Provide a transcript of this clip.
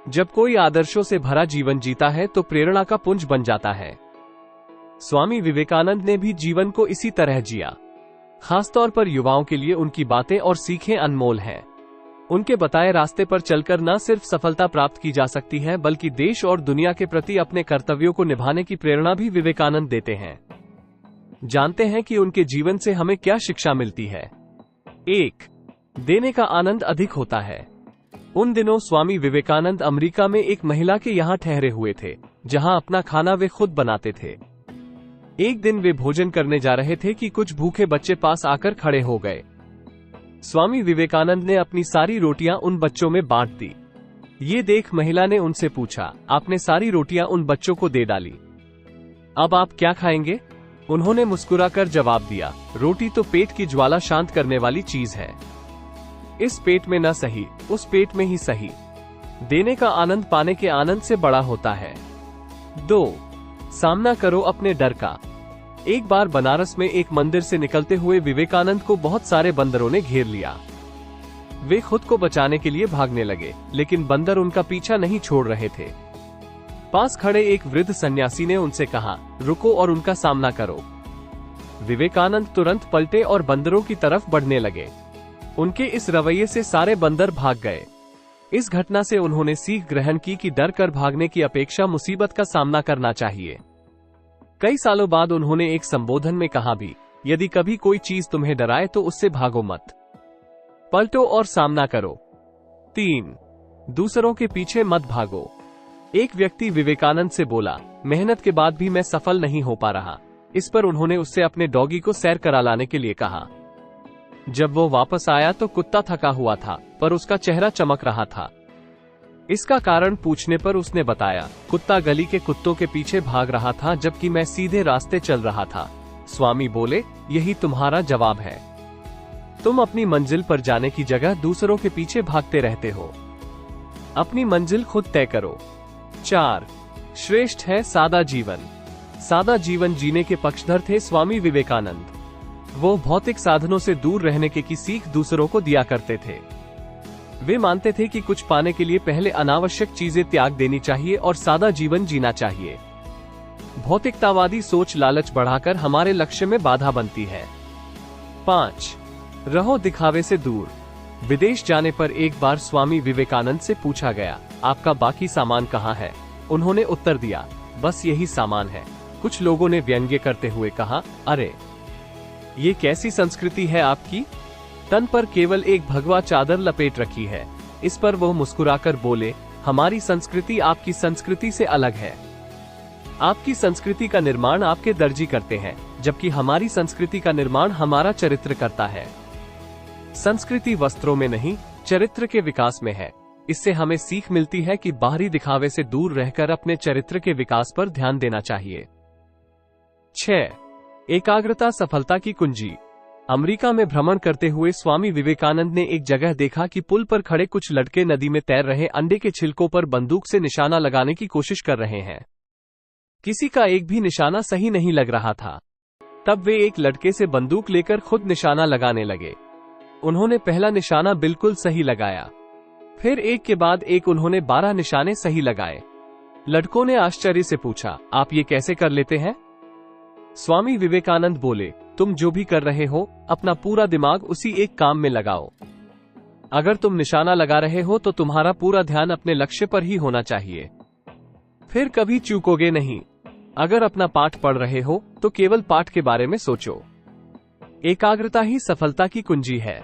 जब कोई आदर्शों से भरा जीवन जीता है तो प्रेरणा का पुंज बन जाता है। स्वामी विवेकानंद ने भी जीवन को इसी तरह जिया। खासतौर पर युवाओं के लिए उनकी बातें और सीखें अनमोल हैं। उनके बताए रास्ते पर चलकर न सिर्फ सफलता प्राप्त की जा सकती है, बल्कि देश और दुनिया के प्रति अपने कर्तव्यों को निभाने की प्रेरणा भी विवेकानंद देते हैं। जानते हैं कि उनके जीवन से हमें क्या शिक्षा मिलती है। 1. देने का आनंद अधिक होता है। उन दिनों स्वामी विवेकानंद अमेरिका में एक महिला के यहाँ ठहरे हुए थे, जहाँ अपना खाना वे खुद बनाते थे। एक दिन वे भोजन करने जा रहे थे कि कुछ भूखे बच्चे पास आकर खड़े हो गए। स्वामी विवेकानंद ने अपनी सारी रोटियां उन बच्चों में बांट दी। ये देख महिला ने उनसे पूछा, आपने सारी रोटियां उन बच्चों को दे डाली, अब आप क्या खाएंगे? उन्होंने मुस्कुराकर जवाब दिया, रोटी तो पेट की ज्वाला शांत करने वाली चीज है। इस पेट में न सही, उस पेट में ही सही। देने का आनंद पाने के आनंद से बड़ा होता है। 2. सामना करो अपने डर का। एक बार बनारस में एक मंदिर से निकलते हुए विवेकानंद को बहुत सारे बंदरों ने घेर लिया। वे खुद को बचाने के लिए भागने लगे, लेकिन बंदर उनका पीछा नहीं छोड़ रहे थे। पास खड़े एक वृद्ध सन्यासी ने उनसे कहा, रुको और उनका सामना करो। विवेकानंद तुरंत पलटे और बंदरों की तरफ बढ़ने लगे। उनके इस रवैये से सारे बंदर भाग गए। इस घटना से उन्होंने सीख ग्रहण की कि डर कर भागने की अपेक्षा मुसीबत का सामना करना चाहिए। कई सालों बाद उन्होंने एक संबोधन में कहा भी, यदि कभी कोई चीज तुम्हें डराए तो उससे भागो मत, पलटो और सामना करो। 3. दूसरों के पीछे मत भागो। एक व्यक्ति विवेकानंद से बोला, मेहनत के बाद भी मैं सफल नहीं हो पा रहा। इस पर उन्होंने उससे अपने डॉगी को सैर करा लाने के लिए कहा। जब वो वापस आया तो कुत्ता थका हुआ था, पर उसका चेहरा चमक रहा था। इसका कारण पूछने पर उसने बताया, कुत्ता गली के कुत्तों के पीछे भाग रहा था जबकि मैं सीधे रास्ते चल रहा था। स्वामी बोले, यही तुम्हारा जवाब है। तुम अपनी मंजिल पर जाने की जगह दूसरों के पीछे भागते रहते हो। अपनी मंजिल खुद तय करो। 4. श्रेष्ठ है सादा जीवन। सादा जीवन जीने के पक्षधर थे स्वामी विवेकानंद। वो भौतिक साधनों से दूर रहने की सीख दूसरों को दिया करते थे। वे मानते थे कि कुछ पाने के लिए पहले अनावश्यक चीजें त्याग देनी चाहिए और सादा जीवन जीना चाहिए। भौतिकतावादी सोच लालच बढ़ाकर हमारे लक्ष्य में बाधा बनती है। 5. रहो दिखावे से दूर। विदेश जाने पर एक बार स्वामी विवेकानंद से पूछा गया, आपका बाकी सामान कहाँ है? उन्होंने उत्तर दिया, बस यही सामान है। कुछ लोगों ने व्यंग्य करते हुए कहा, अरे ये कैसी संस्कृति है आपकी, तन पर केवल एक भगवा चादर लपेट रखी है। इस पर वो मुस्कुराकर बोले, हमारी संस्कृति आपकी संस्कृति से अलग है। आपकी संस्कृति का निर्माण आपके दर्जी करते हैं, जबकि हमारी संस्कृति का निर्माण हमारा चरित्र करता है। संस्कृति वस्त्रों में नहीं, चरित्र के विकास में है। इससे हमें सीख मिलती है कि बाहरी दिखावे से दूर रहकर अपने चरित्र के विकास पर ध्यान देना चाहिए। 6. एकाग्रता सफलता की कुंजी। अमेरिका में भ्रमण करते हुए स्वामी विवेकानंद ने एक जगह देखा कि पुल पर खड़े कुछ लड़के नदी में तैर रहे अंडे के छिलकों पर बंदूक से निशाना लगाने की कोशिश कर रहे हैं। किसी का एक भी निशाना सही नहीं लग रहा था। तब वे एक लड़के से बंदूक लेकर खुद निशाना लगाने लगे। उन्होंने पहला निशाना बिल्कुल सही लगाया। फिर एक के बाद एक उन्होंने 12 निशाने सही लगाए। लड़कों ने आश्चर्य से पूछा, आप ये कैसे कर लेते हैं? स्वामी विवेकानंद बोले, तुम जो भी कर रहे हो अपना पूरा दिमाग उसी एक काम में लगाओ। अगर तुम निशाना लगा रहे हो तो तुम्हारा पूरा ध्यान अपने लक्ष्य पर ही होना चाहिए। फिर कभी चूकोगे नहीं। अगर अपना पाठ पढ़ रहे हो तो केवल पाठ के बारे में सोचो। एकाग्रता ही सफलता की कुंजी है।